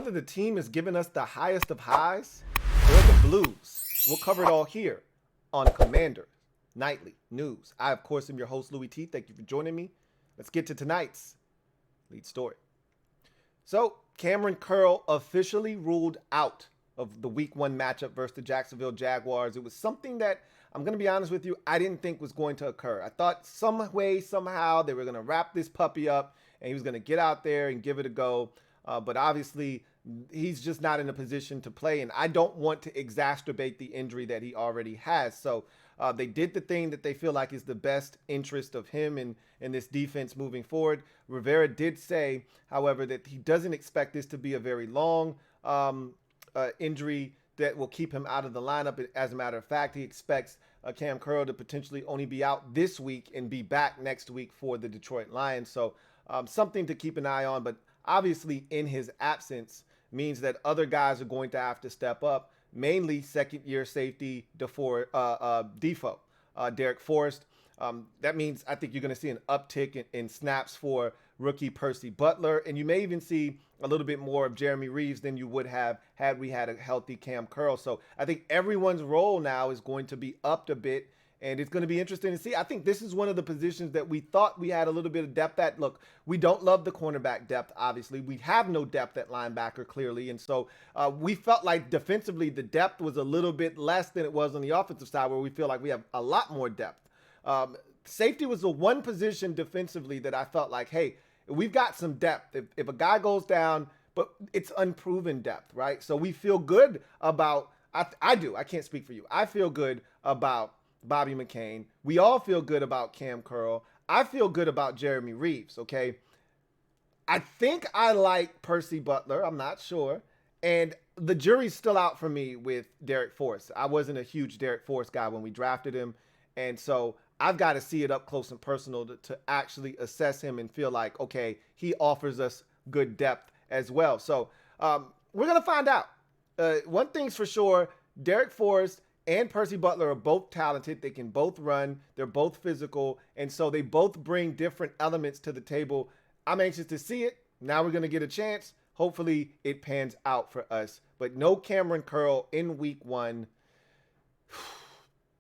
whether the team is giving us the highest of highs or the blues. We'll cover it all here on Commander Nightly News. I, of course, am your host, Louie T. Thank you for joining me. Let's get to tonight's lead story. So, Kamren Curl officially ruled out of the Week 1 matchup versus the Jacksonville Jaguars. It was something that, I'm going to be honest with you, I didn't think was going to occur. I thought some way, somehow, they were going to wrap this puppy up and he was going to get out there and give it a go. But obviously, he's just not in a position to play, and I don't want to exacerbate the injury that he already has. So they did the thing that they feel like is the best interest of him and this defense moving forward. Rivera did say, however, that he doesn't expect this to be a very long injury that will keep him out of the lineup. As a matter of fact, he expects Cam Curl to potentially only be out this week and be back next week for the Detroit Lions. So something to keep an eye on, but obviously in his absence means that other guys are going to have to step up, mainly second-year safety Defoe, Derek Forrest. That means I think you're going to see an uptick in snaps for rookie Percy Butler, and you may even see a little bit more of Jeremy Reaves than you would have had we had a healthy Cam Curl. So I think everyone's role now is going to be upped a bit, and it's going to be interesting to see. I think this is one of the positions that we thought we had a little bit of depth at. Look, we don't love the cornerback depth, obviously. We have no depth at linebacker, clearly. And so we felt like defensively the depth was a little bit less than it was on the offensive side, where we feel like we have a lot more depth. Safety was the one position defensively that I felt like, hey, we've got some depth. If a guy goes down, but it's unproven depth, right? So we feel good about, I do, I can't speak for you. I feel good about Bobby McCain. We all feel good about Cam Curl. I feel good about Jeremy Reaves, okay? I think I like Percy Butler. I'm not sure. And the jury's still out for me with Derek Forrest. I wasn't a huge Derek Forrest guy when we drafted him. And so I've got to see it up close and personal to actually assess him and feel like, okay, he offers us good depth as well. So we're going to find out. One thing's for sure, Derek Forrest and Percy Butler are both talented. They can both run. They're both physical. And so they both bring different elements to the table. I'm anxious to see it. Now we're going to get a chance. Hopefully it pans out for us. But no Kamren Curl in Week 1.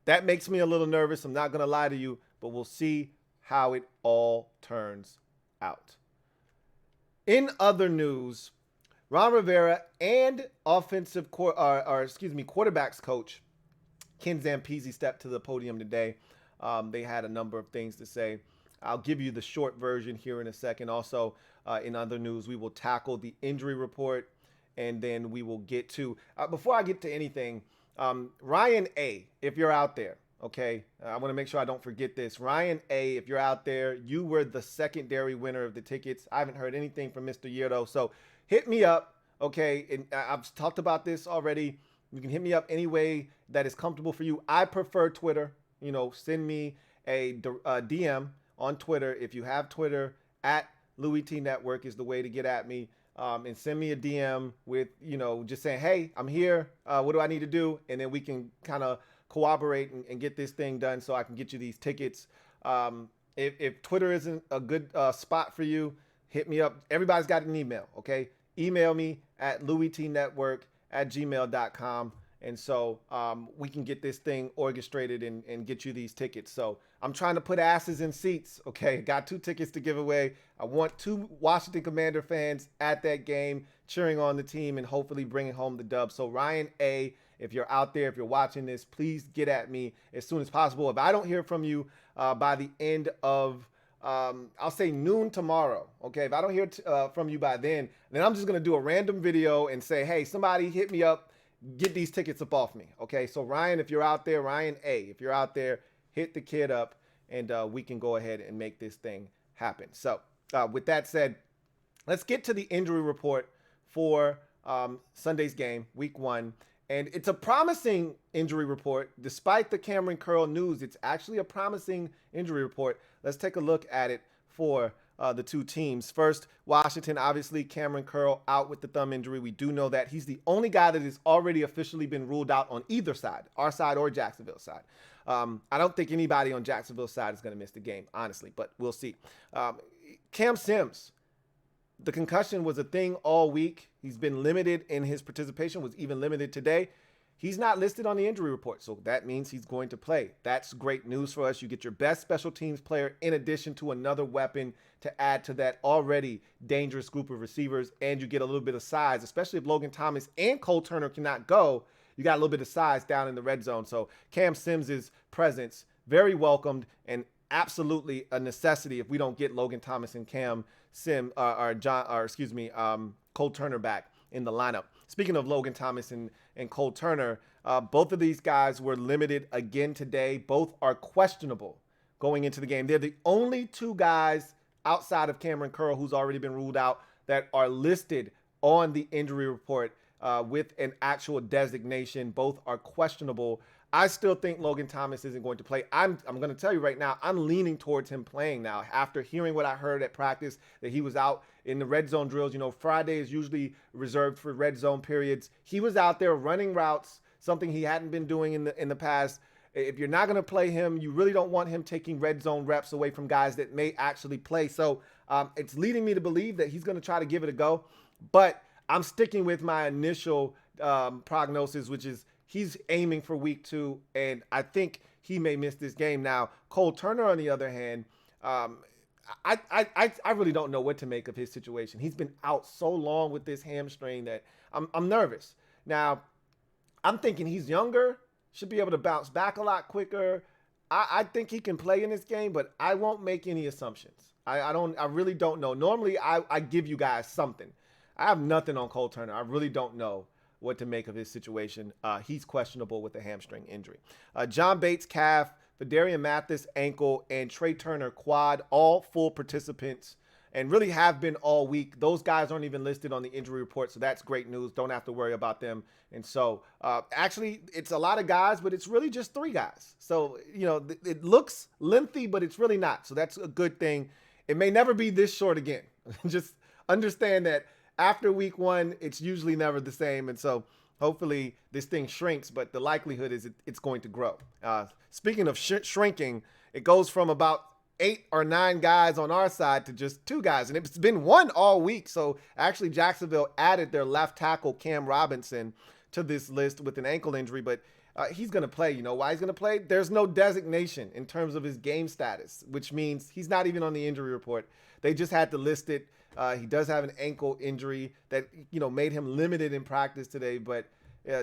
That makes me a little nervous. I'm not going to lie to you. But we'll see how it all turns out. In other news, Ron Rivera and quarterbacks coach Ken Zampese stepped to the podium today. They had a number of things to say. I'll give you the short version here in a second. Also, in other news, we will tackle the injury report, and then we will get to, before I get to anything, Ryan A., if you're out there, okay, I want to make sure I don't forget this. Ryan A., if you're out there, you were the secondary winner of the tickets. I haven't heard anything from Mr. Yurdo, so hit me up, okay? And I've talked about this already. You can hit me up any way that is comfortable for you. I prefer Twitter. You know, send me a DM on Twitter. If you have Twitter, at LouieTeeNetwork is the way to get at me. And send me a DM with, you know, just saying, hey, I'm here. What do I need to do? And then we can kind of cooperate and get this thing done so I can get you these tickets. If Twitter isn't a good spot for you, hit me up. Everybody's got an email, okay? Email me at LouieTeeNetwork@gmail.com. And so we can get this thing orchestrated and get you these tickets. So I'm trying to put asses in seats, okay? Got 2 tickets to give away. I want 2 Washington Commander fans at that game cheering on the team and hopefully bringing home the dub. So Ryan A., if you're out there, if you're watching this, please get at me as soon as possible. If I don't hear from you by the end of, I'll say noon tomorrow, okay? If I don't hear from you by then I'm just going to do a random video and say, hey, somebody hit me up. Get these tickets up off me, okay? So Ryan, if you're out there, Ryan A., if you're out there, hit the kid up, and we can go ahead and make this thing happen. So with that said, let's get to the injury report for Sunday's game, Week 1. And it's a promising injury report. Despite the Kamren Curl news, it's actually a promising injury report. Let's take a look at it for the 2 teams. First, Washington, obviously, Kamren Curl out with the thumb injury. We do know that. He's the only guy that has already officially been ruled out on either side, our side or Jacksonville's side. I don't think anybody on Jacksonville's side is going to miss the game, honestly, but we'll see. Cam Sims, the concussion was a thing all week. He's been limited in his participation, was even limited today. He's not listed on the injury report, so that means he's going to play. That's great news for us. You get your best special teams player in addition to another weapon to add to that already dangerous group of receivers, and you get a little bit of size, especially if Logan Thomas and Cole Turner cannot go. You got a little bit of size down in the red zone. So Cam Sims' presence, very welcomed and absolutely a necessity if we don't get Logan Thomas and Cole Turner back in the lineup. Speaking of Logan Thomas and Cole Turner, both of these guys were limited again today. Both are questionable going into the game. They're the only two guys outside of Kamren Curl, who's already been ruled out, that are listed on the injury report with an actual designation. Both are questionable. I still think Logan Thomas isn't going to play. I'm going to tell you right now, I'm leaning towards him playing now. After hearing what I heard at practice, that he was out in the red zone drills. You know, Friday is usually reserved for red zone periods. He was out there running routes, something he hadn't been doing in the past. If you're not going to play him, you really don't want him taking red zone reps away from guys that may actually play. So it's leading me to believe that he's going to try to give it a go. But I'm sticking with my initial prognosis, which is he's aiming for week 2, and I think he may miss this game. Now, Cole Turner, on the other hand, I really don't know what to make of his situation. He's been out so long with this hamstring that I'm nervous. Now, I'm thinking he's younger, should be able to bounce back a lot quicker. I think he can play in this game, but I won't make any assumptions. I really don't know. Normally, I give you guys something. I have nothing on Cole Turner. I really don't know what to make of his situation. He's questionable with a hamstring injury. John Bates calf, Vidarian Mathis ankle, and Trey Turner quad, all full participants and really have been all week. Those guys aren't even listed on the injury report, so that's great news. Don't have to worry about them. And so actually it's a lot of guys, but it's really just 3 guys. So, you know, it looks lengthy, but it's really not. So that's a good thing. It may never be this short again. Just understand that after week 1, it's usually never the same. And so hopefully this thing shrinks, but the likelihood is it's going to grow. Speaking of shrinking, it goes from about 8 or 9 guys on our side to just 2 guys. And it's been 1 all week. So actually Jacksonville added their left tackle, Cam Robinson, to this list with an ankle injury, but he's going to play. You know why he's going to play? There's no designation in terms of his game status, which means he's not even on the injury report. They just had to list it. He does have an ankle injury that, you know, made him limited in practice today, but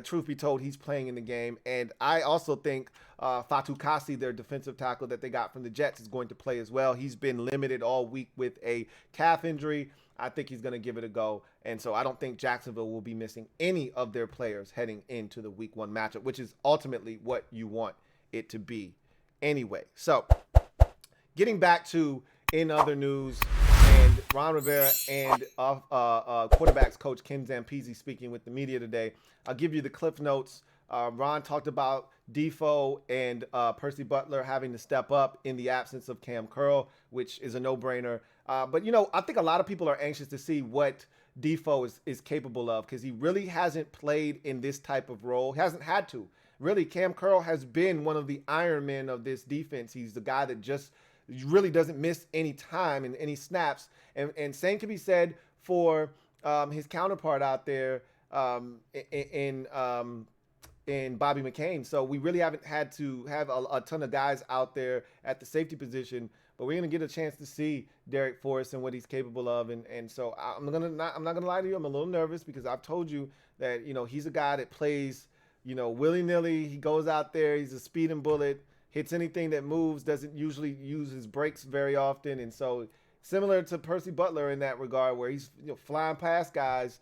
truth be told, he's playing in the game. And I also think Fatou Kassi, their defensive tackle that they got from the Jets, is going to play as well. He's been limited all week with a calf injury. I think he's going to give it a go. And so I don't think Jacksonville will be missing any of their players heading into the week 1 matchup, which is ultimately what you want it to be anyway. So getting back to in other news, and Ron Rivera and quarterbacks coach Ken Zampese speaking with the media today. I'll give you the cliff notes. Ron talked about Defoe and Percy Butler having to step up in the absence of Cam Curl, which is a no-brainer. But, you know, I think a lot of people are anxious to see what Defoe is capable of, because he really hasn't played in this type of role. He hasn't had to. Really, Cam Curl has been one of the Iron Men of this defense. He's the guy that just really doesn't miss any time and any snaps. And same can be said for his counterpart out there in Bobby McCain. So we really haven't had to have a ton of guys out there at the safety position, but we're going to get a chance to see Derek Forrest and what he's capable of. And so I'm not going to lie to you. I'm a little nervous because I've told you that, you know, he's a guy that plays, you know, willy-nilly. He goes out there. He's a speeding bullet, hits anything that moves, doesn't usually use his brakes very often. And so similar to Percy Butler in that regard, where he's, you know, flying past guys.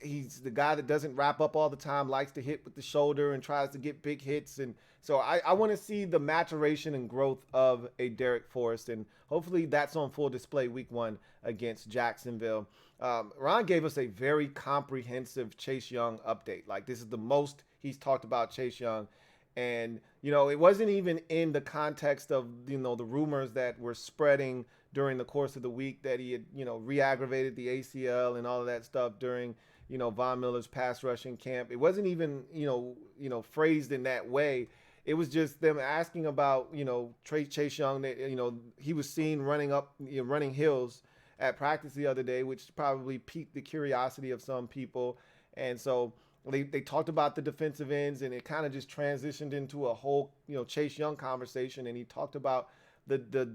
He's the guy that doesn't wrap up all the time, likes to hit with the shoulder and tries to get big hits. And so I want to see the maturation and growth of a Derek Forrest, and hopefully that's on full display week 1 against Jacksonville. Ron gave us a very comprehensive Chase Young update. Like, this is the most he's talked about Chase Young. And, you know, it wasn't even in the context of, you know, the rumors that were spreading during the course of the week that he had, you know, re-aggravated the ACL and all of that stuff during, you know, Von Miller's pass rushing camp. It wasn't even, you know, phrased in that way. It was just them asking about, you know, Chase Young, that, you know, he was seen running hills at practice the other day, which probably piqued the curiosity of some people. And so they talked about the defensive ends, and it kind of just transitioned into a whole, Chase Young conversation. And he talked about the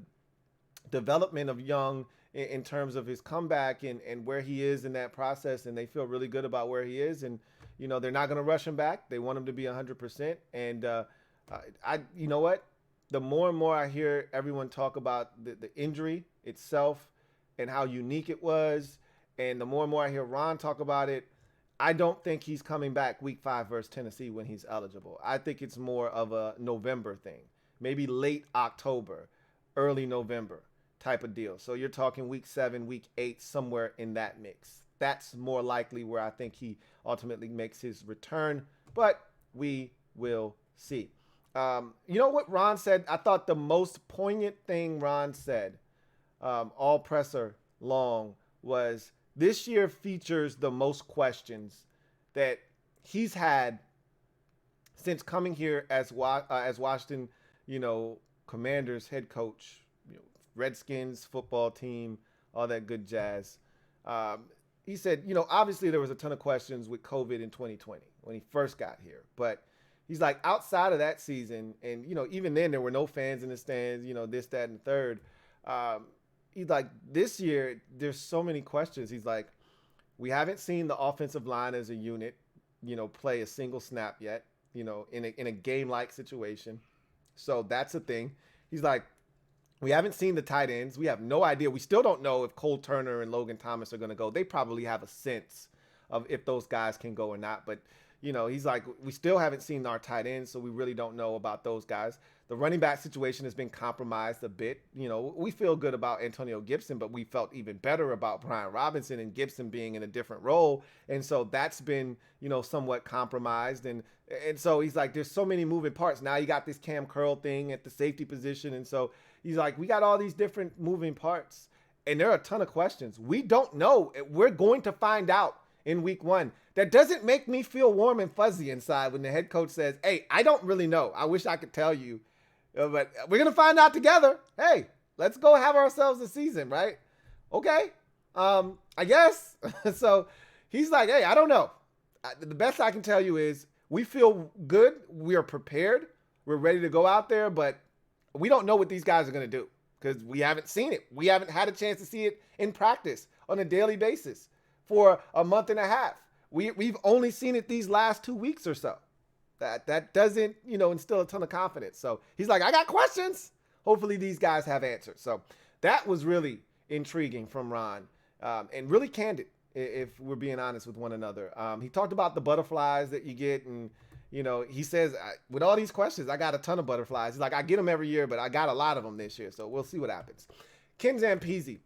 development of Young in terms of his comeback and where he is in that process. And they feel really good about where he is. And, they're not going to rush him back. They want him to be 100%. And you know what? The more and more I hear everyone talk about the injury itself and how unique it was, and the more and more I hear Ron talk about it, I don't think he's coming back week 5 versus Tennessee when he's eligible. I think it's more of a November thing, maybe late October, early November type of deal. So you're talking week 7, week 8, somewhere in that mix. That's more likely where I think he ultimately makes his return, but we will see. You know what Ron said? I thought the most poignant thing Ron said all presser long was, this year features the most questions that he's had since coming here as Washington, Commanders head coach, Redskins football team, all that good jazz. He said, obviously there was a ton of questions with COVID in 2020 when he first got here, but he's like, outside of that season, and, even then there were no fans in the stands, this, that, and the third. He's like, this year, there's so many questions. He's like, we haven't seen the offensive line as a unit, play a single snap yet, in a game-like situation. So that's a thing. He's like, we haven't seen the tight ends. We have no idea. We still don't know if Cole Turner and Logan Thomas are going to go. They probably have a sense of if those guys can go or not. But, he's like, we still haven't seen our tight ends, so we really don't know about those guys. The running back situation has been compromised a bit. We feel good about Antonio Gibson, but we felt even better about Brian Robinson and Gibson being in a different role. And so that's been, somewhat compromised. And so he's like, there's so many moving parts. Now you got this Cam Curl thing at the safety position. And so he's like, we got all these different moving parts. And there are a ton of questions. We don't know. We're going to find out in week 1. That doesn't make me feel warm and fuzzy inside when the head coach says, hey, I don't really know. I wish I could tell you. But we're going to find out together. Hey, let's go have ourselves a season, right? Okay. I guess. So he's like, hey, I don't know. The best I can tell you is we feel good. We are prepared. We're ready to go out there, but we don't know what these guys are going to do because we haven't seen it. We haven't had a chance to see it in practice on a daily basis for a month and a half. We've only seen it these last 2 weeks or so. That doesn't, instill a ton of confidence. So he's like, I got questions. Hopefully these guys have answers. So that was really intriguing from Ron and really candid, if we're being honest with one another. He talked about the butterflies that you get. And, he says, with all these questions, I got a ton of butterflies. He's like, I get them every year, but I got a lot of them this year. So we'll see what happens. Ken Zampese,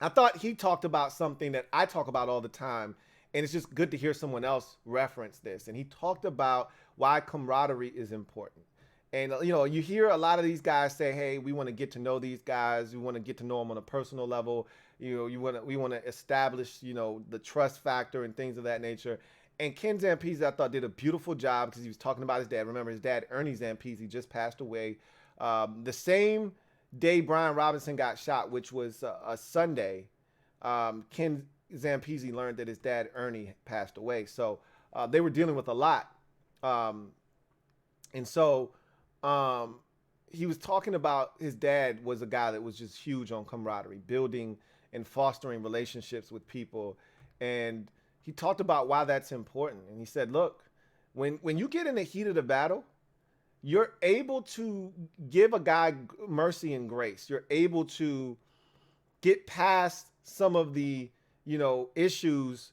I thought he talked about something that I talk about all the time. And it's just good to hear someone else reference this. And he talked about why camaraderie is important. And, you hear a lot of these guys say, hey, we want to get to know these guys. We want to get to know them on a personal level. We want to establish, the trust factor and things of that nature. And Ken Zampese, I thought, did a beautiful job because he was talking about his dad. Remember, his dad, Ernie Zampese, just passed away the same day Brian Robinson got shot, which was a Sunday. Ken Zampese learned that his dad, Ernie, passed away. So they were dealing with a lot. And so he was talking about his dad was a guy that was just huge on camaraderie, building and fostering relationships with people. And he talked about why that's important. And he said, look, when you get in the heat of the battle, you're able to give a guy mercy and grace. You're able to get past some of the issues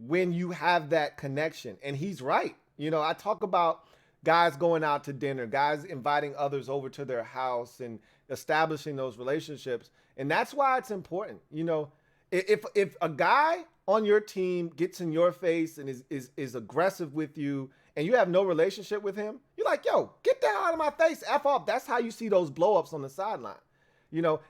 when you have that connection. And he's right. I talk about guys going out to dinner, guys inviting others over to their house and establishing those relationships. And that's why it's important. If a guy on your team gets in your face and is aggressive with you and you have no relationship with him, you're like, yo, get the hell out of my face. F off. That's how you see those blow-ups on the sideline.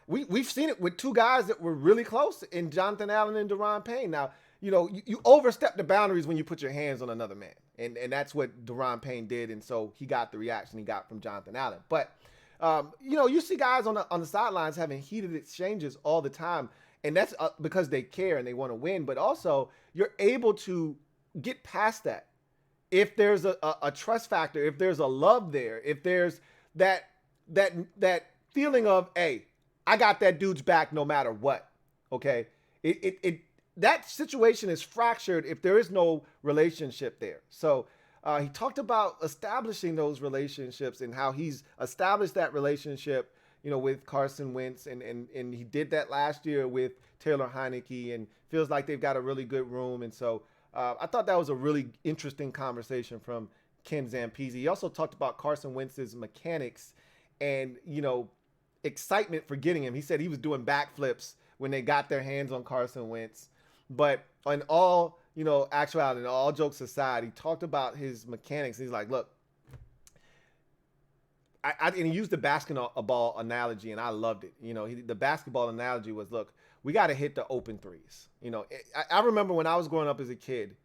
We've seen it with two guys that were really close in Jonathan Allen and Daron Payne. Now, you overstep the boundaries when you put your hands on another man. And that's what Daron Payne did. And so he got the reaction he got from Jonathan Allen. But, you see guys on the sidelines having heated exchanges all the time. And that's because they care and they want to win. But also, you're able to get past that. If there's a trust factor, if there's a love there, if there's that feeling of, hey, I got that dude's back no matter what. Okay. That situation is fractured if there is no relationship there. So he talked about establishing those relationships and how he's established that relationship, with Carson Wentz, and he did that last year with Taylor Heineke, and feels like they've got a really good room. And so I thought that was a really interesting conversation from Ken Zampese. He also talked about Carson Wentz's mechanics and, excitement for getting him. He said he was doing backflips when they got their hands on Carson Wentz. But in all, actuality, and all jokes aside, he talked about his mechanics. He's like, look, and he used the basketball analogy, and I loved it. The basketball analogy was, look, we got to hit the open threes. I remember when I was growing up as a kid,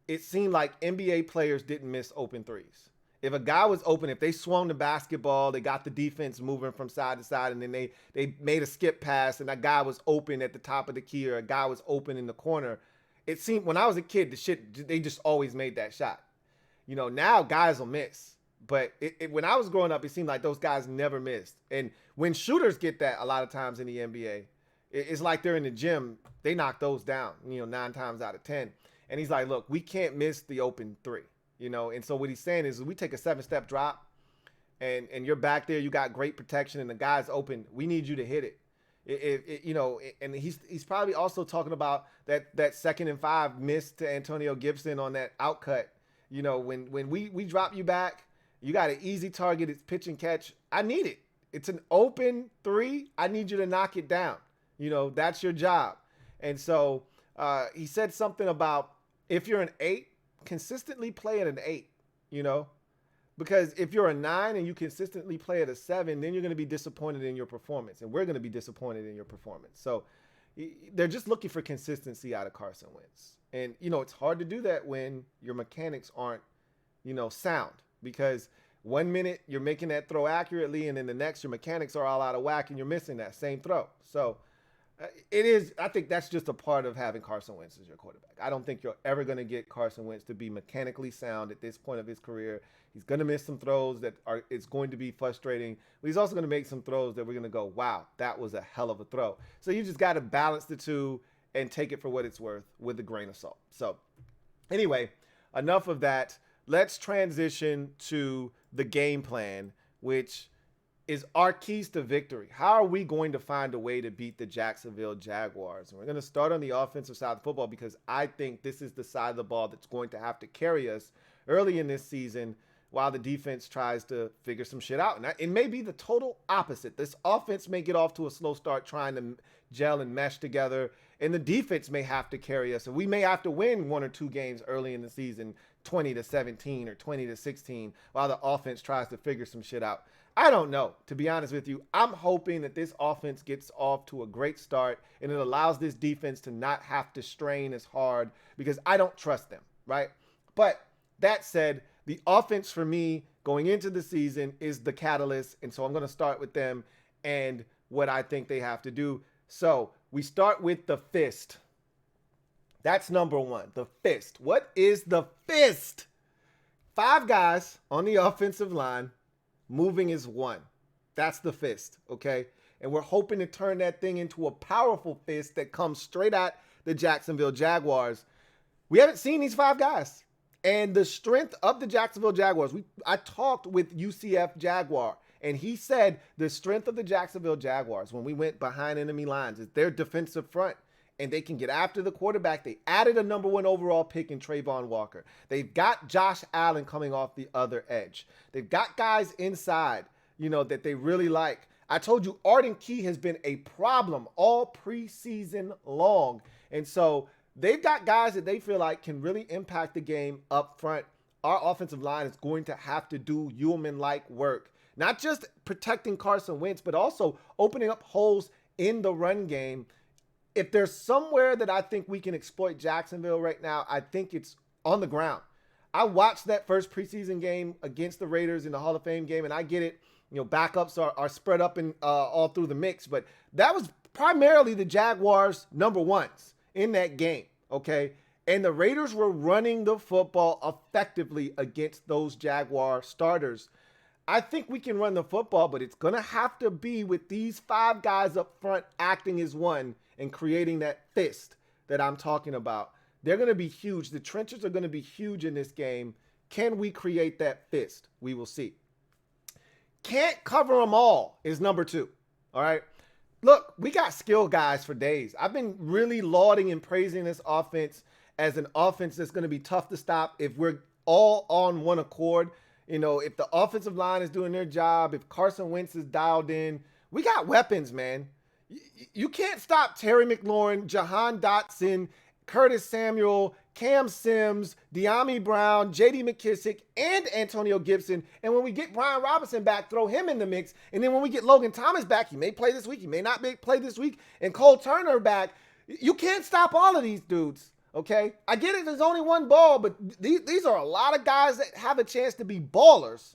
it seemed like NBA players didn't miss open threes. If a guy was open, if they swung the basketball, they got the defense moving from side to side, and then they made a skip pass, and that guy was open at the top of the key, or a guy was open in the corner. It seemed, when I was a kid, they just always made that shot. Now guys will miss. But when I was growing up, it seemed like those guys never missed. And when shooters get that a lot of times in the NBA, it's like they're in the gym. They knock those down, 9 times out of 10. And he's like, look, we can't miss the open three, And so what he's saying is, we take a 7-step drop and you're back there, you got great protection, and the guy's open. We need you to hit it. And he's probably also talking about that 2nd and 5 miss to Antonio Gibson on that outcut. When we drop you back, you got an easy target. It's pitch and catch. I need it. It's an open three. I need you to knock it down. That's your job. And so he said something about, if you're an 8, consistently play at an 8, because if you're a 9 and you consistently play at a 7, then you're going to be disappointed in your performance, and we're going to be disappointed in your performance. So they're just looking for consistency out of Carson Wentz. And, it's hard to do that when your mechanics aren't, sound. Because 1 minute you're making that throw accurately, and then the next your mechanics are all out of whack and you're missing that same throw. So I think that's just a part of having Carson Wentz as your quarterback. I don't think you're ever going to get Carson Wentz to be mechanically sound at this point of his career. He's going to miss some throws it's going to be frustrating, but he's also going to make some throws that we're going to go, wow, that was a hell of a throw. So you just got to balance the two and take it for what it's worth with a grain of salt. So anyway, enough of that. Let's transition to the game plan, which is our keys to victory. How are we going to find a way to beat the Jacksonville Jaguars? And we're going to start on the offensive side of football, because I think this is the side of the ball that's going to have to carry us early in this season while the defense tries to figure some shit out. And it may be the total opposite. This offense may get off to a slow start trying to gel and mesh together, and the defense may have to carry us, and we may have to win 1 or 2 games early in the season, 20-17 or 20-16, while the offense tries to figure some shit out. I don't know, to be honest with you. I'm hoping that this offense gets off to a great start, and it allows this defense to not have to strain as hard, because I don't trust them, right? But that said, the offense for me going into the season is the catalyst, and so I'm going to start with them and what I think they have to do. So we start with the fist. That's number 1, the fist. What is the fist? 5 guys on the offensive line. Moving is 1. That's the fist, okay? And we're hoping to turn that thing into a powerful fist that comes straight at the Jacksonville Jaguars. We haven't seen these 5 guys. And the strength of the Jacksonville Jaguars, I talked with UCF Jaguar, and he said the strength of the Jacksonville Jaguars when we went behind enemy lines is their defensive front. And they can get after the quarterback. They added a number 1 overall pick in Trayvon Walker. They've got Josh Allen coming off the other edge. They've got guys inside, that they really like. I told you Arden Key has been a problem all preseason long. And so they've got guys that they feel like can really impact the game up front. Our offensive line is going to have to do Ullman-like work. Not just protecting Carson Wentz, but also opening up holes in the run game. If there's somewhere that I think we can exploit Jacksonville right now, I think it's on the ground. I watched that first preseason game against the Raiders in the Hall of Fame game, and I get it. Backups are spread up and all through the mix, but that was primarily the Jaguars number ones in that game, okay? And the Raiders were running the football effectively against those Jaguar starters. I think we can run the football, but it's going to have to be with these 5 guys up front acting as one and creating that fist that I'm talking about. They're going to be huge. The trenches are going to be huge in this game. Can we create that fist? We will see. Can't cover them all is number 2. All right. Look, we got skill guys for days. I've been really lauding and praising this offense as an offense that's going to be tough to stop if we're all on one accord. You know, if the offensive line is doing their job, if Carson Wentz is dialed in, we got weapons, man. You can't stop Terry McLaurin, Jahan Dotson, Curtis Samuel, Cam Sims, De'Ami Brown, J.D. McKissick, and Antonio Gibson. And when we get Brian Robinson back, throw him in the mix. And then when we get Logan Thomas back, he may play this week, he may not play this week, and Cole Turner back. You can't stop all of these dudes, okay? I get it, there's only one ball, but these are a lot of guys that have a chance to be ballers.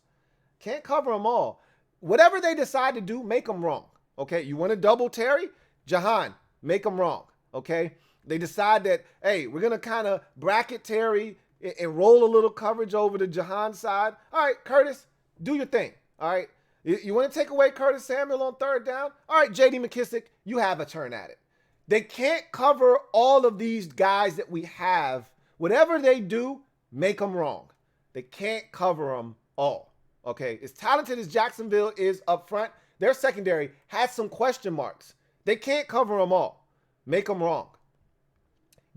Can't cover them all. Whatever they decide to do, make them wrong, okay? You want to double Terry? Jahan, make them wrong, okay? They decide that, hey, we're going to kind of bracket Terry and roll a little coverage over to Jahan's side. All right, Curtis, do your thing. All right. You want to take away Curtis Samuel on 3rd down? All right, J.D. McKissick, you have a turn at it. They can't cover all of these guys that we have. Whatever they do, make them wrong. They can't cover them all. Okay. As talented as Jacksonville is up front, their secondary has some question marks. They can't cover them all. Make them wrong.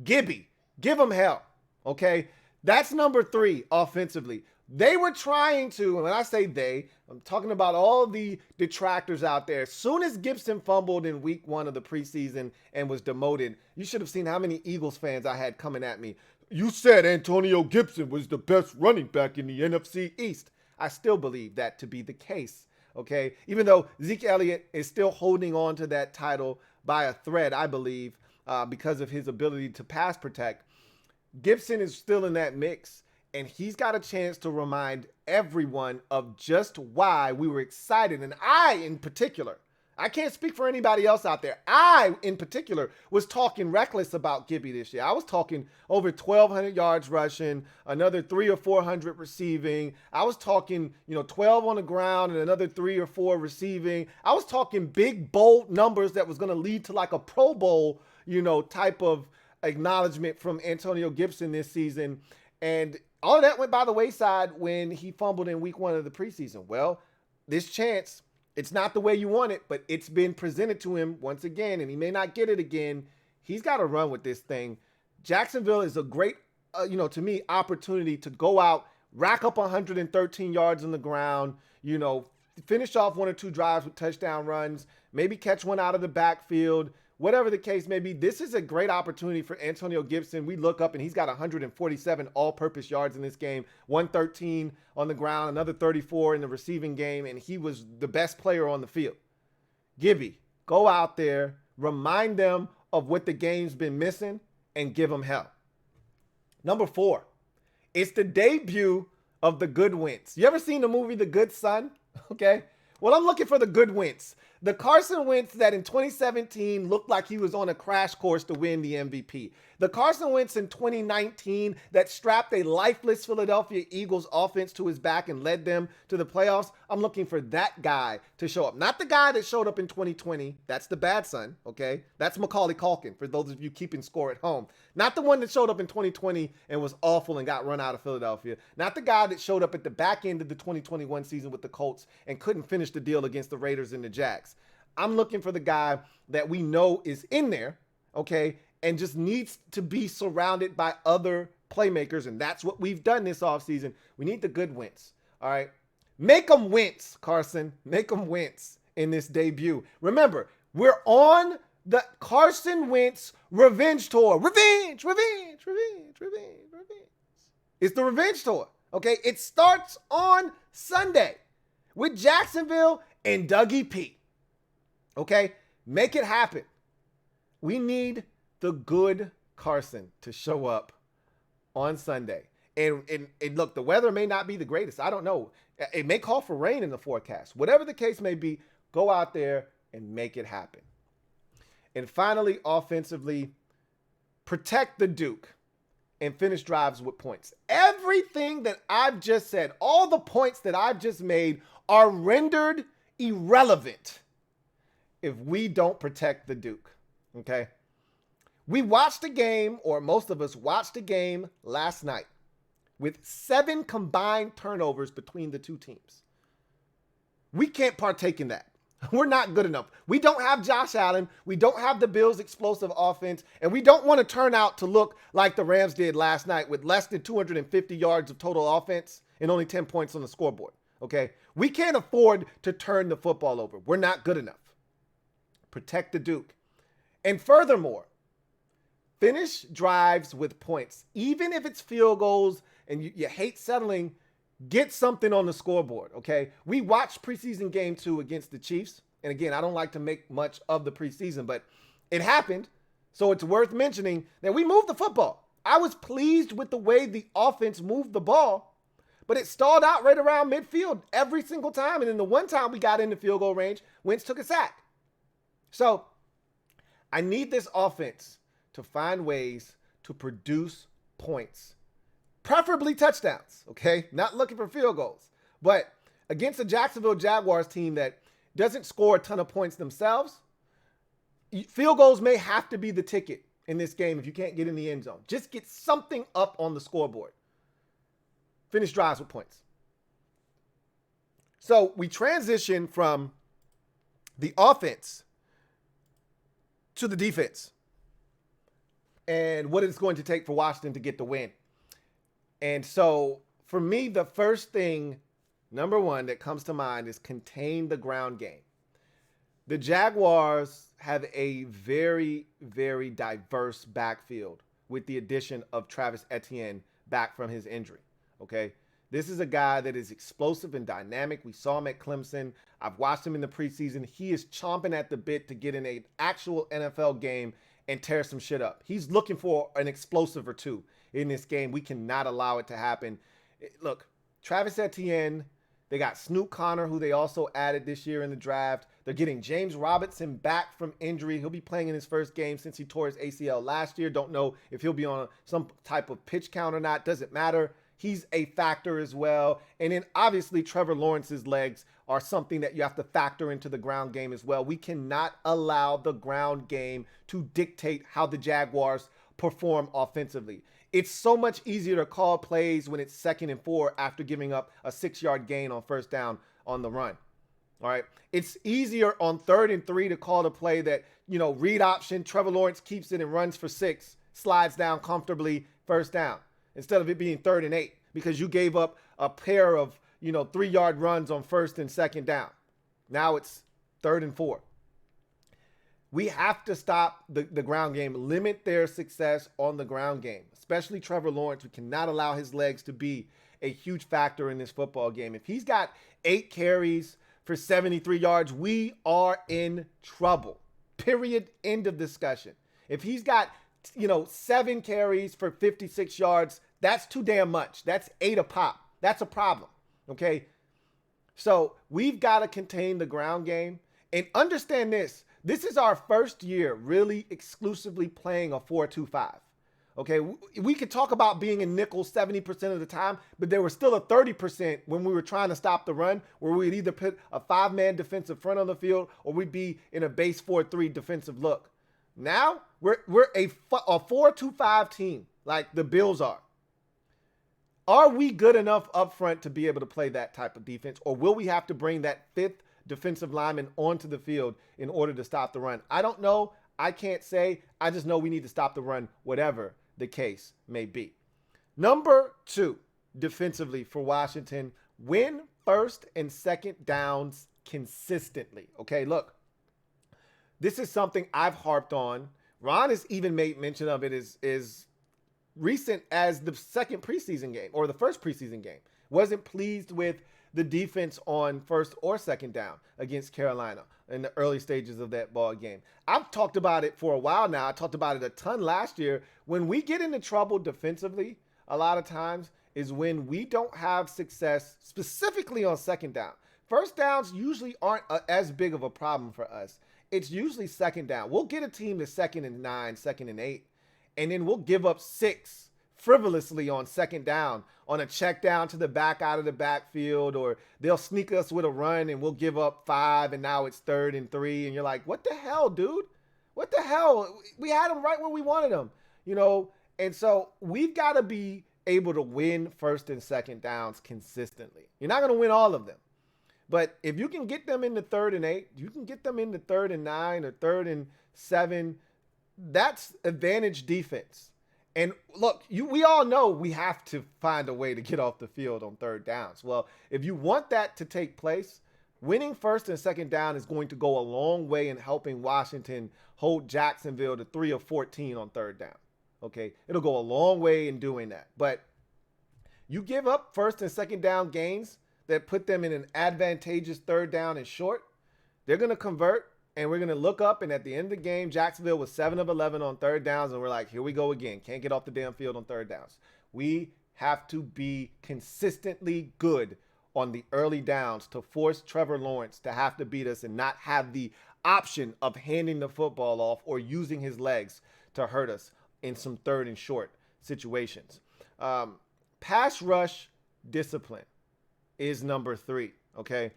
Gibby, give them hell, okay? That's number 3 offensively. They were trying to, and when I say they, I'm talking about all the detractors out there. As soon as Gibson fumbled in week 1 of the preseason and was demoted, you should have seen how many Eagles fans I had coming at me. You said Antonio Gibson was the best running back in the NFC East. I still believe that to be the case, okay? Even though Zeke Elliott is still holding on to that title by a thread, I believe, because of his ability to pass protect. Gibson is still in that mix, and he's got a chance to remind everyone of just why we were excited. And I, in particular, I can't speak for anybody else out there. I, in particular, was talking reckless about Gibby this year. I was talking over 1,200 yards rushing, another 300 or 400 receiving. I was talking, 12 on the ground and another 3 or 4 receiving. I was talking big, bold numbers that was going to lead to like a Pro Bowl, type of acknowledgement from Antonio Gibson this season. And all of that went by the wayside when he fumbled in week 1 of the preseason. Well, this chance, it's not the way you want it, but it's been presented to him once again, and he may not get it again. He's got to run with this thing. Jacksonville is a great, to me, opportunity to go out, rack up 113 yards on the ground, finish off 1 or 2 drives with touchdown runs, maybe catch one out of the backfield. Whatever the case may be, this is a great opportunity for Antonio Gibson. We look up and he's got 147 all-purpose yards in this game, 113 on the ground, another 34 in the receiving game, and he was the best player on the field. Gibby, go out there, remind them of what the game's been missing, and give them hell. Number 4, it's the debut of the Good Wentz. You ever seen the movie The Good Son? Okay. Well, I'm looking for the Good Wentz. The Carson Wentz that in 2017 looked like he was on a crash course to win the MVP. The Carson Wentz in 2019 that strapped a lifeless Philadelphia Eagles offense to his back and led them to the playoffs. I'm looking for that guy to show up. Not the guy that showed up in 2020. That's the bad son, okay? That's Macaulay Culkin, for those of you keeping score at home. Not the one that showed up in 2020 and was awful and got run out of Philadelphia. Not the guy that showed up at the back end of the 2021 season with the Colts and couldn't finish the deal against the Raiders and the Jags. I'm looking for the guy that we know is in there, okay, and just needs to be surrounded by other playmakers, and that's what we've done this offseason. We need the Good Wentz, all right? Make them wince, Carson. Make them wince in this debut. Remember, we're on the Carson Wentz revenge tour. Revenge, revenge, revenge, revenge, revenge. It's the revenge tour, okay? It starts on Sunday with Jacksonville and Dougie P. Okay, make it happen. We need the good Carson to show up on Sunday. And look, the weather may not be the greatest. I don't know. It may call for rain in the forecast. Whatever the case may be, go out there and make it happen. And finally, offensively, protect the Duke and finish drives with points. Everything that I've just said, all the points that I've just made are rendered irrelevant if we don't protect the Duke, okay? We watched a game, or most of us watched a game last night with 7 combined turnovers between the two teams. We can't partake in that. We're not good enough. We don't have Josh Allen. We don't have the Bills' explosive offense. And we don't want to turn out to look like the Rams did last night with less than 250 yards of total offense and only 10 points on the scoreboard. Okay? We can't afford to turn the football over. We're not good enough. Protect the Duke. And furthermore, finish drives with points. Even if it's field goals and you hate settling, get something on the scoreboard, okay? We watched preseason game 2 against the Chiefs. And again, I don't like to make much of the preseason, but it happened. So it's worth mentioning that we moved the football. I was pleased with the way the offense moved the ball, but it stalled out right around midfield every single time. And then the one time we got into field goal range, Wentz took a sack. So I need this offense to find ways to produce points. Preferably touchdowns, okay? Not looking for field goals. But against a Jacksonville Jaguars team that doesn't score a ton of points themselves, field goals may have to be the ticket in this game if you can't get in the end zone. Just get something up on the scoreboard. Finish drives with points. So we transition from the offense to the defense and what it's going to take for Washington to get the win. And so for me, the first thing, number one, that comes to mind is contain the ground game. The Jaguars have a very, very diverse backfield with the addition of Travis Etienne back from his injury, okay? This is a guy that is explosive and dynamic. We saw him at Clemson. I've watched him in the preseason. He is chomping at the bit to get in an actual NFL game and tear some shit up. He's looking for an explosive or two in this game. We cannot allow it to happen. Look, Travis Etienne, they got Snoop Connor, who they also added this year in the draft. They're getting James Robinson back from injury. He'll be playing in his first game since he tore his ACL last year. Don't know if he'll be on some type of pitch count or not. Doesn't matter. He's a factor as well. And then obviously Trevor Lawrence's legs are something that you have to factor into the ground game as well. We cannot allow the ground game to dictate how the Jaguars perform offensively. It's so much easier to call plays when it's 2nd and 4 after giving up a 6-yard gain on first down on the run. All right. It's easier on 3rd and 3 to call the play that, read option, Trevor Lawrence keeps it and runs for 6, slides down comfortably, first down, instead of it being 3rd and 8 because you gave up a pair of, 3-yard runs on 1st and 2nd down. Now it's 3rd and 4. We have to stop the ground game, limit their success on the ground game, especially Trevor Lawrence. We cannot allow his legs to be a huge factor in this football game. If he's got 8 carries for 73 yards, we are in trouble. Period. End of discussion. If he's got, 7 carries for 56 yards, that's too damn much. That's 8 a pop. That's a problem. Okay. So we've got to contain the ground game and understand this. This is our first year really exclusively playing a 4-2-5. Okay, we could talk about being in nickel 70% of the time, but there was still a 30% when we were trying to stop the run where we'd either put a 5-man defensive front on the field or we'd be in a base 4-3 defensive look. Now we're a 4-2-5 team like the Bills are. Are we good enough up front to be able to play that type of defense, or will we have to bring that 5th defensive lineman onto the field in order to stop the run? I don't know. I can't say. I just know we need to stop the run, whatever the case may be. Number 2, defensively for Washington, win 1st and 2nd downs consistently. Okay, look, this is something I've harped on. Ron has even made mention of it as recent as the 2nd preseason game or the 1st preseason game. Wasn't pleased with the defense on 1st or 2nd down against Carolina in the early stages of that ball game. I've talked about it for a while now. I talked about it a ton last year. When we get into trouble defensively, a lot of times is when we don't have success specifically on 2nd down. 1st downs usually aren't as big of a problem for us. it's usually second down. We'll get a team to 2nd and 9, 2nd and 8, and then we'll give up 6 frivolously on second down on a check down to the back out of the backfield, or they'll sneak us with a run and we'll give up 5 and now it's 3rd and 3. And you're like, what the hell, dude? What the hell? We had them right where we wanted them, And so we've got to be able to win 1st and 2nd downs consistently. You're not going to win all of them. But if you can get them in the 3rd and 8, you can get them in the 3rd and 9 or 3rd and 7, that's advantage defense. And look, we all know we have to find a way to get off the field on 3rd downs. Well, if you want that to take place, winning 1st and 2nd down is going to go a long way in helping Washington hold Jacksonville to 3 of 14 on 3rd down. Okay, it'll go a long way in doing that. But you give up 1st and 2nd down gains that put them in an advantageous 3rd down and short, they're going to convert. And we're going to look up, and at the end of the game, Jacksonville was 7 of 11 on 3rd downs, and we're like, here we go again. Can't get off the damn field on 3rd downs. We have to be consistently good on the early downs to force Trevor Lawrence to have to beat us and not have the option of handing the football off or using his legs to hurt us in some 3rd and short situations. Pass rush discipline is number 3, okay?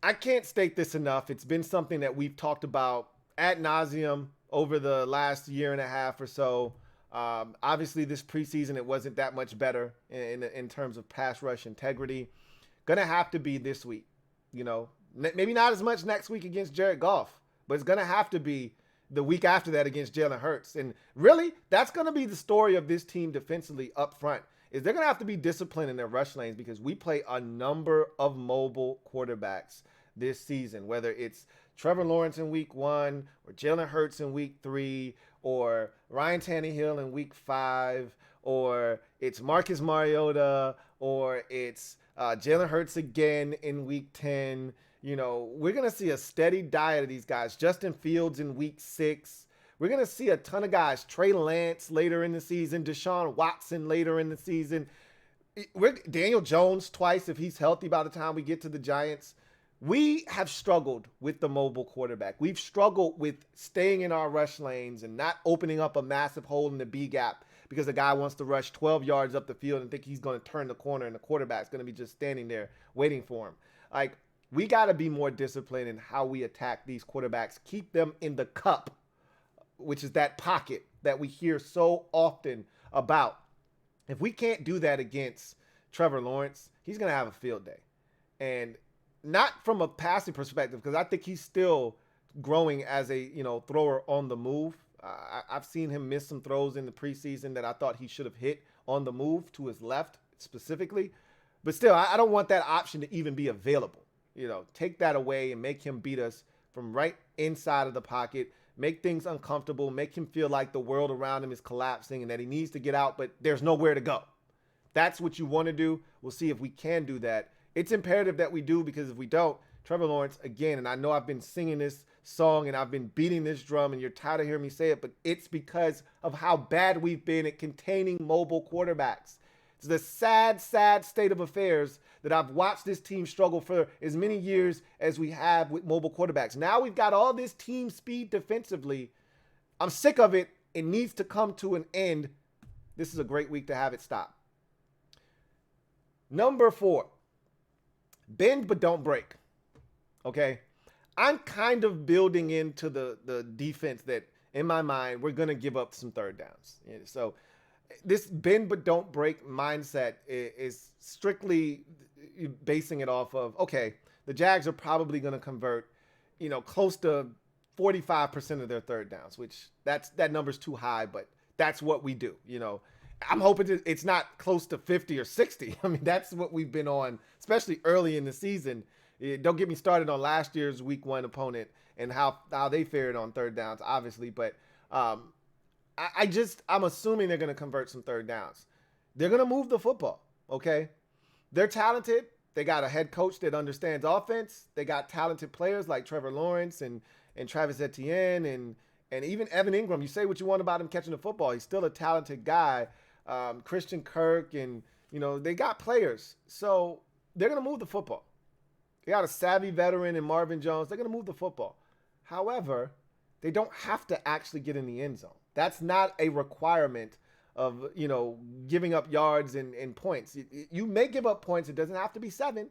I can't state this enough. It's been something that we've talked about ad nauseum over the last year and a half or so. Obviously, this preseason, it wasn't that much better in terms of pass rush integrity. Gonna have to be this week. Maybe not as much next week against Jared Goff, but it's gonna have to be the week after that against Jalen Hurts. And really, that's gonna be the story of this team defensively up front. Is they're going to have to be disciplined in their rush lanes because we play a number of mobile quarterbacks this season, whether it's Trevor Lawrence in week 1 or Jalen Hurts in week 3 or Ryan Tannehill in week 5 or it's Marcus Mariota or it's Jalen Hurts again in week 10. We're going to see a steady diet of these guys. Justin Fields in week 6. We're going to see a ton of guys. Trey Lance later in the season. Deshaun Watson later in the season. Daniel Jones twice if he's healthy by the time we get to the Giants. We have struggled with the mobile quarterback. We've struggled with staying in our rush lanes and not opening up a massive hole in the B gap because the guy wants to rush 12 yards up the field and think he's going to turn the corner and the quarterback's going to be just standing there waiting for him. Like, we got to be more disciplined in how we attack these quarterbacks. Keep them in the cup, which is that pocket that we hear so often about. If we can't do that against Trevor Lawrence, he's going to have a field day. And not from a passing perspective, because I think he's still growing as a thrower on the move. I've seen him miss some throws in the preseason that I thought he should have hit on the move to his left specifically. But still, I don't want that option to even be available. Take that away and make him beat us from right inside of the pocket. Make things uncomfortable, make him feel like the world around him is collapsing and that he needs to get out, but there's nowhere to go. That's what you want to do. We'll see if we can do that. It's imperative that we do, because if we don't, Trevor Lawrence, again, and I know I've been singing this song and I've been beating this drum and you're tired of hearing me say it, but it's because of how bad we've been at containing mobile quarterbacks. It's the sad, sad state of affairs that I've watched this team struggle for as many years as we have with mobile quarterbacks. Now we've got all this team speed defensively. I'm sick of it. It needs to come to an end. This is a great week to have it stop. Number 4, bend but don't break. Okay? I'm kind of building into the defense that, in my mind, we're going to give up some 3rd downs. So this bend but don't break mindset is strictly basing it off of, okay, the Jags are probably going to convert, close to 45% of their 3rd downs, which that number's too high, but that's what we do. I'm hoping it's not close to 50 or 60. I mean, that's what we've been on, especially early in the season. Don't get me started on last year's week 1 opponent and how they fared on 3rd downs, obviously, but I'm assuming they're going to convert some 3rd downs. They're going to move the football, okay? They're talented. They got a head coach that understands offense. They got talented players like Trevor Lawrence and Travis Etienne and even Evan Ingram. You say what you want about him catching the football. He's still a talented guy. Christian Kirk and, they got players. So they're going to move the football. They got a savvy veteran in Marvin Jones. They're going to move the football. However, they don't have to actually get in the end zone. That's not a requirement of, giving up yards and points. You may give up points. It doesn't have to be 7.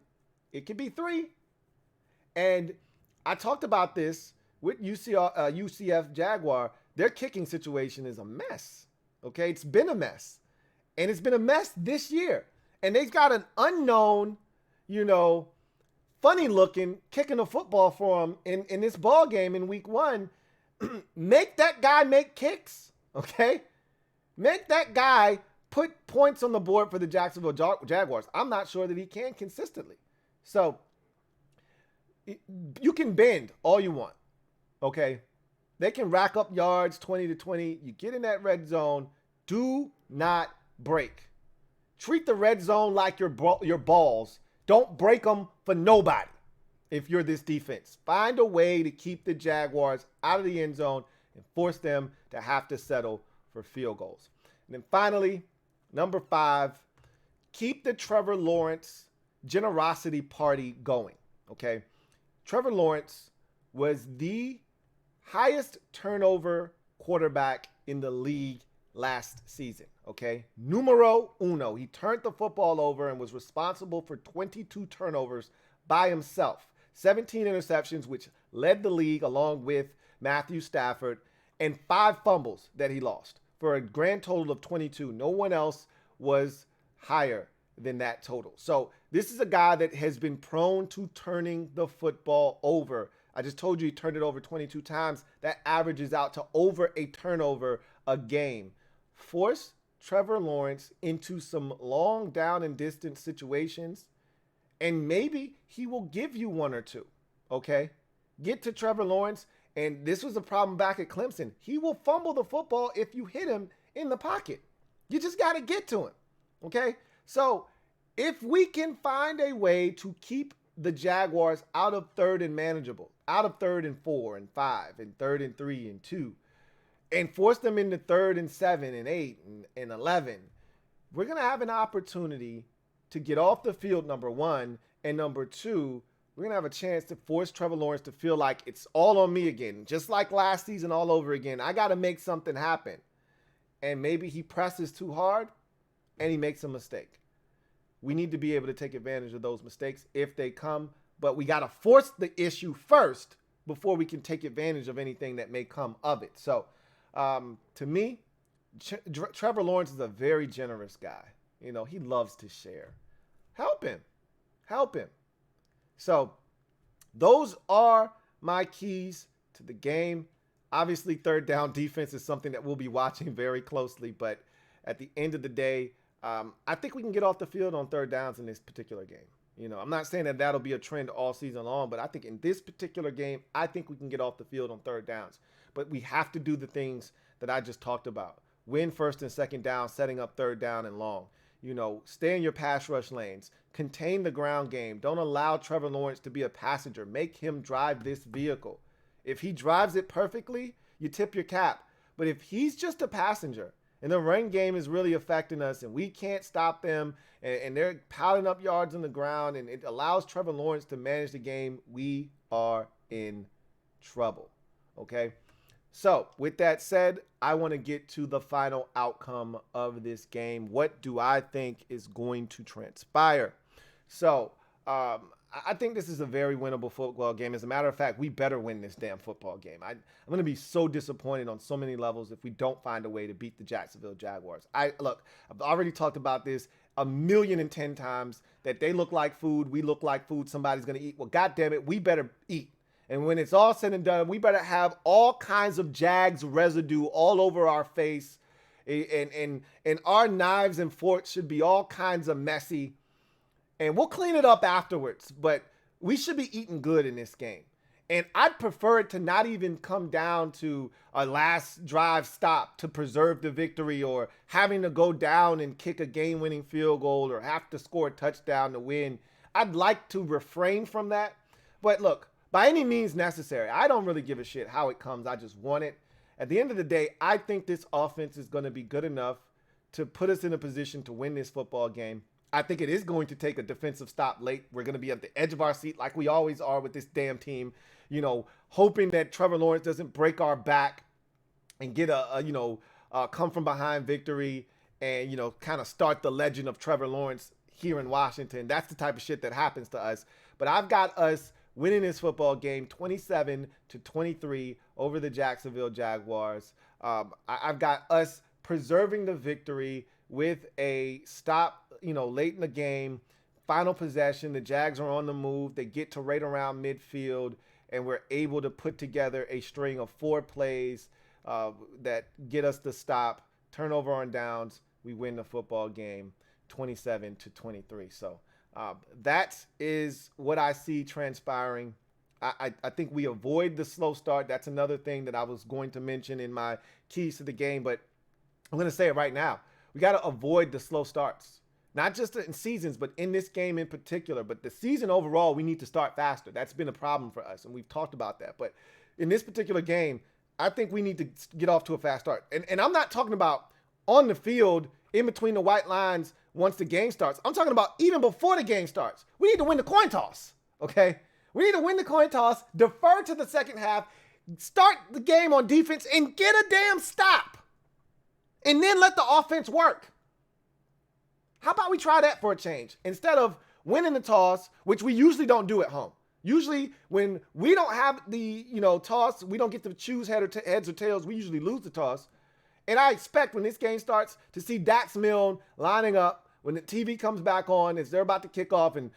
It could be 3. And I talked about this with UCF Jaguar. Their kicking situation is a mess. Okay, it's been a mess. And it's been a mess this year. And they've got an unknown, funny looking kicking the football for them in this ball game in week 1. Make that guy make kicks. Okay, make that guy put points on the board for the Jacksonville Jaguars. I'm not sure that he can consistently. So you can bend all you want. Okay, they can rack up yards 20-20. You get in that red zone. Do not break. Treat the red zone like your balls. Don't break them for nobody. If you're this defense, find a way to keep the Jaguars out of the end zone and force them to have to settle for field goals. And then finally, number 5, keep the Trevor Lawrence generosity party going. Okay, Trevor Lawrence was the highest turnover quarterback in the league last season. Okay, numero uno. He turned the football over and was responsible for 22 turnovers by himself. 17 interceptions, which led the league along with Matthew Stafford, and 5 fumbles that he lost for a grand total of 22. No one else was higher than that total. So this is a guy that has been prone to turning the football over. I just told you he turned it over 22 times. That averages out to over a turnover a game. Force Trevor Lawrence into some long down and distance situations, and maybe he will give you 1 or 2. Okay? Get to Trevor Lawrence, and this was a problem back at Clemson. He will fumble the football if you hit him in the pocket. You just got to get to him. Okay? So if we can find a way to keep the Jaguars out of 3rd and manageable, out of 3rd and 4 and 5 and 3rd and 3 and 2, and force them into 3rd and 7 and 8 and 11, we're going to have an opportunity to get off the field, number 1, and number 2, we're going to have a chance to force Trevor Lawrence to feel like it's all on me again, just like last season all over again. I got to make something happen. And maybe he presses too hard and he makes a mistake. We need to be able to take advantage of those mistakes if they come, but we got to force the issue first before we can take advantage of anything that may come of it. So to me, Trevor Lawrence is a very generous guy. He loves to share. Help him. Help him. So those are my keys to the game. Obviously, 3rd down defense is something that we'll be watching very closely. But at the end of the day, I think we can get off the field on 3rd downs in this particular game. I'm not saying that that'll be a trend all season long, but I think in this particular game, I think we can get off the field on 3rd downs. But we have to do the things that I just talked about. Win 1st and 2nd down, setting up 3rd down and long. Stay in your pass rush lanes. Contain the ground game. Don't allow Trevor Lawrence to be a passenger. Make him drive this vehicle. If he drives it perfectly, you tip your cap. But if he's just a passenger and the run game is really affecting us and we can't stop them and they're piling up yards on the ground and it allows Trevor Lawrence to manage the game, we are in trouble. Okay? So with that said, I want to get to the final outcome of this game. What do I think is going to transpire? So I think this is a very winnable football game. As a matter of fact, we better win this damn football game. I'm going to be so disappointed on so many levels if we don't find a way to beat the Jacksonville Jaguars. Look, I've already talked about this 1,010,000 times that they look like food. We look like food somebody's going to eat. Well, goddamn it, we better eat. And when it's all said and done, we better have all kinds of Jags residue all over our face. And our knives and forks should be all kinds of messy. And we'll clean it up afterwards. But we should be eating good in this game. And I'd prefer it to not even come down to a last drive stop to preserve the victory or having to go down and kick a game-winning field goal or have to score a touchdown to win. I'd like to refrain from that. But look, by any means necessary, I don't really give a shit how it comes. I just want it. At the end of the day, I think this offense is going to be good enough to put us in a position to win this football game. I think it is going to take a defensive stop late. We're going to be at the edge of our seat like we always are with this damn team, hoping that Trevor Lawrence doesn't break our back and get a come from behind victory and, kind of start the legend of Trevor Lawrence here in Washington. That's the type of shit that happens to us. But I've got us winning this football game 27-23 over the Jacksonville Jaguars. I've got us preserving the victory with a stop, late in the game, final possession. The Jags are on the move. They get to right around midfield, and we're able to put together a string of 4 plays that get us the stop, turnover on downs. We win the football game 27-23. So that is what I see transpiring. I think we avoid the slow start. That's another thing that I was going to mention in my keys to the game, but I'm going to say it right now. We got to avoid the slow starts, not just in seasons, but in this game in particular. But the season overall, we need to start faster. That's been a problem for us, and we've talked about that. But in this particular game, I think we need to get off to a fast start. And I'm not talking about on the field, in between the white lines, once the game starts. I'm talking about even before the game starts. We need to win the coin toss, okay? We need to win the coin toss, defer to the second half, start the game on defense, and get a damn stop. And then let the offense work. How about we try that for a change? Instead of winning the toss, which we usually don't do at home. Usually when we don't have the, toss, we don't get to choose heads or tails. We usually lose the toss. And I expect when this game starts to see Dax Milne lining up when the TV comes back on as they're about to kick off. And,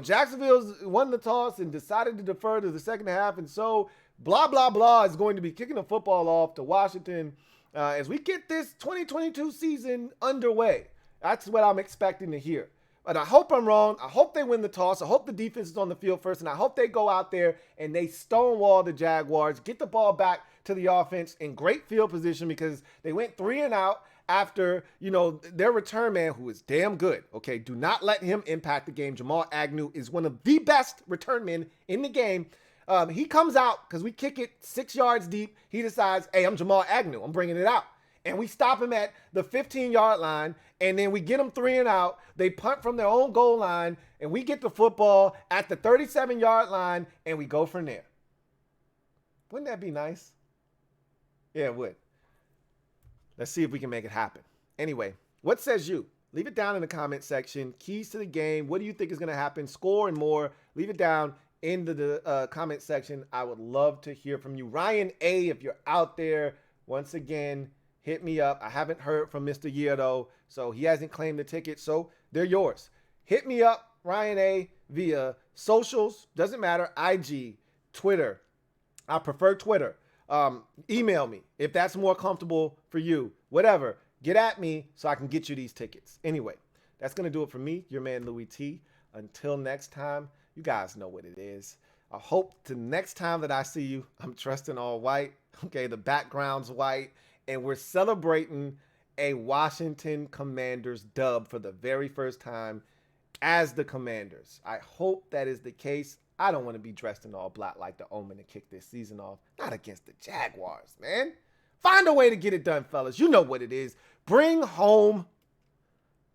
Jacksonville's won the toss and decided to defer to the second half. And so blah, blah, blah is going to be kicking the football off to Washington as we get this 2022 season underway. That's what I'm expecting to hear. But I hope I'm wrong. I hope they win the toss. I hope the defense is on the field first. And I hope they go out there and they stonewall the Jaguars, get the ball back to the offense in great field position because they went 3 and out after, their return man, who is damn good. Okay, do not let him impact the game. Jamal Agnew is one of the best return men in the game. He comes out because we kick it 6 yards deep. He decides, hey, I'm Jamal Agnew. I'm bringing it out. And we stop him at the 15-yard line, and then we get them 3 and out. They punt from their own goal line, and we get the football at the 37-yard line, and we go from there. Wouldn't that be nice? Yeah, it would. Let's see if we can make it happen. Anyway, what says you? Leave it down in the comment section. Keys to the game. What do you think is going to happen? Score and more. Leave it down in the comment section. I would love to hear from you. Ryan A., if you're out there, once again, hit me up. I haven't heard from Mr. Yeardo, so he hasn't claimed the ticket, so they're yours. Hit me up, Ryan A., via socials. Doesn't matter. IG, Twitter. I prefer Twitter. Email me if that's more comfortable for you. Whatever. Get at me so I can get you these tickets. Anyway, that's going to do it for me, your man Louie T. Until next time, you guys know what it is. I hope the next time that I see you, I'm dressed in all white. Okay, the background's white. And we're celebrating a Washington Commanders dub for the very first time as the Commanders. I hope that is the case. I don't want to be dressed in all black like the Omen to kick this season off. Not against the Jaguars, man. Find a way to get it done, fellas. You know what it is. Bring home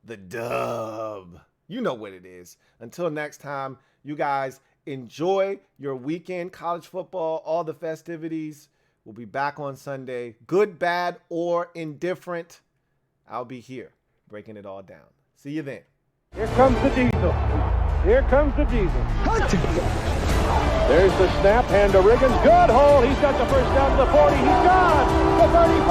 the dub. You know what it is. Until next time, you guys enjoy your weekend, college football, all the festivities. We'll be back on Sunday. Good, bad, or indifferent. I'll be here breaking it all down. See you then. Here comes the diesel. Here comes the diesel. There's the snap. Hand to Riggins. Good hole. He's got the first down to the 40. He's gone. The 35.